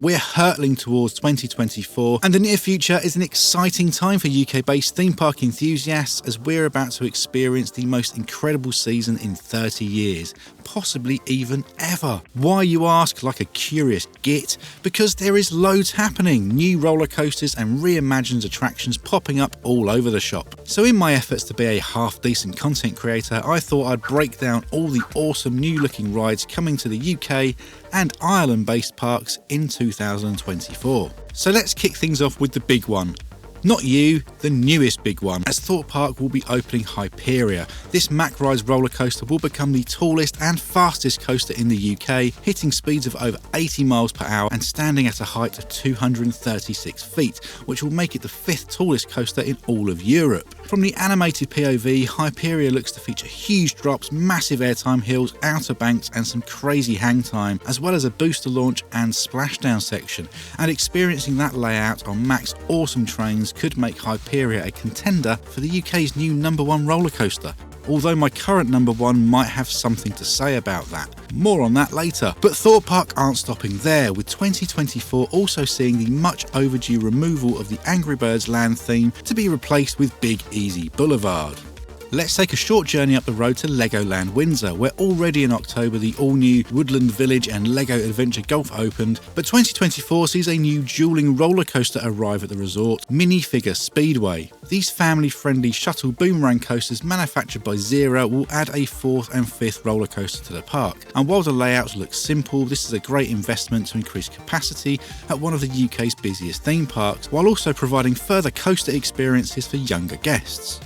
We're hurtling towards 2024, and the near future is an exciting time for UK-based theme park enthusiasts as we're about to experience the most incredible season in 30 years, possibly even ever. Why, you ask, like a curious git? Because there is loads happening, new roller coasters and reimagined attractions popping up all over the shop. So in my efforts to be a half-decent content creator, I thought I'd break down all the awesome new-looking rides coming to the UK and Ireland-based parks in 2024. So let's kick things off with the big one. Not you, the newest big one, as Thorpe Park will be opening Hyperia. This Mack Rides roller coaster will become the tallest and fastest coaster in the UK, hitting speeds of over 80 miles per hour and standing at a height of 236 feet, which will make it the 5th tallest coaster in all of Europe. From the animated POV, Hyperia looks to feature huge drops, massive airtime hills, outer banks and some crazy hang time, as well as a booster launch and splashdown section. And experiencing that layout on Mack's awesome trains could make Hyperia a contender for the UK's new #1 roller coaster. Although my current #1 might have something to say about that. More on that later. But Thorpe Park aren't stopping there, with 2024 also seeing the much overdue removal of the Angry Birds Land theme to be replaced with Big Easy Boulevard. Let's take a short journey up the road to Legoland Windsor, where already in October the all-new Woodland Village and Lego Adventure Golf opened, but 2024 sees a new dueling roller coaster arrive at the resort, Minifigure Speedway. These family-friendly shuttle boomerang coasters manufactured by Zera will add a 4th and 5th roller coaster to the park. And while the layouts look simple, this is a great investment to increase capacity at one of the UK's busiest theme parks, while also providing further coaster experiences for younger guests.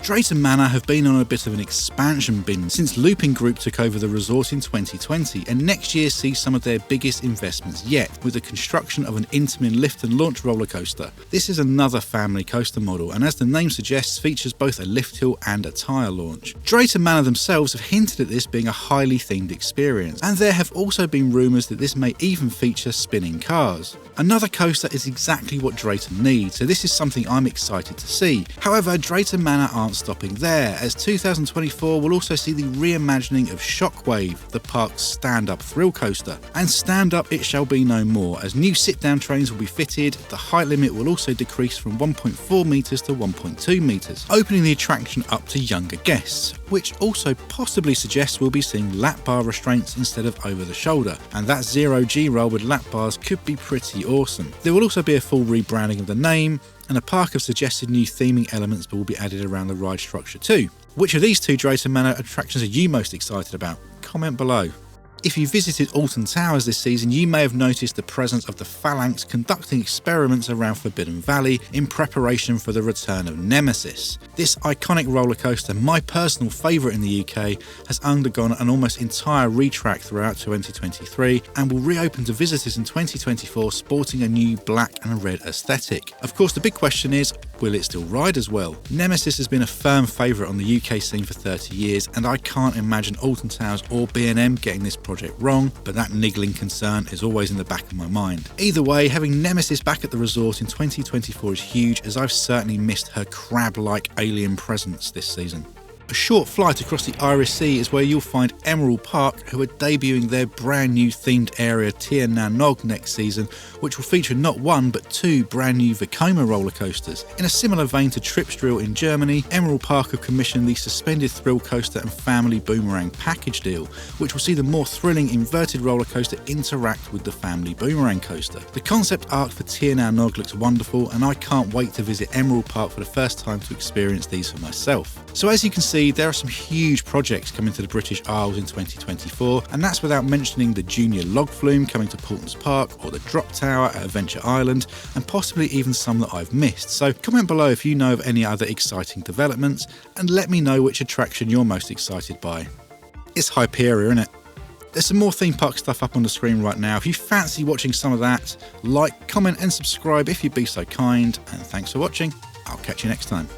Drayton Manor have been on a bit of an expansion binge since Looping Group took over the resort in 2020, and next year sees some of their biggest investments yet, with the construction of an Intamin lift and launch roller coaster. This is another family coaster model, and as the name suggests, features both a lift hill and a tyre launch. Drayton Manor themselves have hinted at this being a highly themed experience, and there have also been rumours that this may even feature spinning cars. Another coaster is exactly what Drayton needs, so this is something I'm excited to see. However, Drayton Manor aren't stopping there, as 2024 will also see the reimagining of Shockwave, the park's stand-up thrill coaster. And stand-up it shall be no more, as new sit-down trains will be fitted. The height limit will also decrease from 1.4 metres to 1.2 metres, opening the attraction up to younger guests, which also possibly suggests we'll be seeing lap bar restraints instead of over the shoulder, and that zero-G roll with lap bars could be pretty awesome. There will also be a full rebranding of the name, and a park of suggested new theming elements will be added around the ride structure too. Which of these two Drayton Manor attractions are you most excited about? Comment below. If you visited Alton Towers this season, you may have noticed the presence of the Phalanx conducting experiments around Forbidden Valley in preparation for the return of Nemesis. This iconic roller coaster, my personal favourite in the UK, has undergone an almost entire retrack throughout 2023 and will reopen to visitors in 2024 sporting a new black and red aesthetic. Of course, the big question is, will it still ride as well? Nemesis has been a firm favourite on the UK scene for 30 years, and I can't imagine Alton Towers or B&M getting this project wrong, but that niggling concern is always in the back of my mind. Either way, having Nemesis back at the resort in 2024 is huge, as I've certainly missed her crab-like alien presence this season. A short flight across the Irish Sea is where you'll find Emerald Park, who are debuting their brand new themed area Tir Na Nog next season, which will feature not one but 2 brand new Vekoma roller coasters. In a similar vein to Tripsdrill in Germany, Emerald Park have commissioned the Suspended Thrill Coaster and Family Boomerang package deal, which will see the more thrilling inverted roller coaster interact with the Family Boomerang coaster. The concept art for Tir Na Nog looks wonderful, and I can't wait to visit Emerald Park for the first time to experience these for myself. So as you can see, there are some huge projects coming to the British Isles in 2024, and that's without mentioning the Junior Log Flume coming to Portons Park, or the Drop Tower at Adventure Island, and possibly even some that I've missed. So comment below if you know of any other exciting developments, and let me know which attraction you're most excited by. It's Hyperia, isn't it? There's some more theme park stuff up on the screen right now. If you fancy watching some of that, like, comment and subscribe if you'd be so kind, and thanks for watching. I'll catch you next time.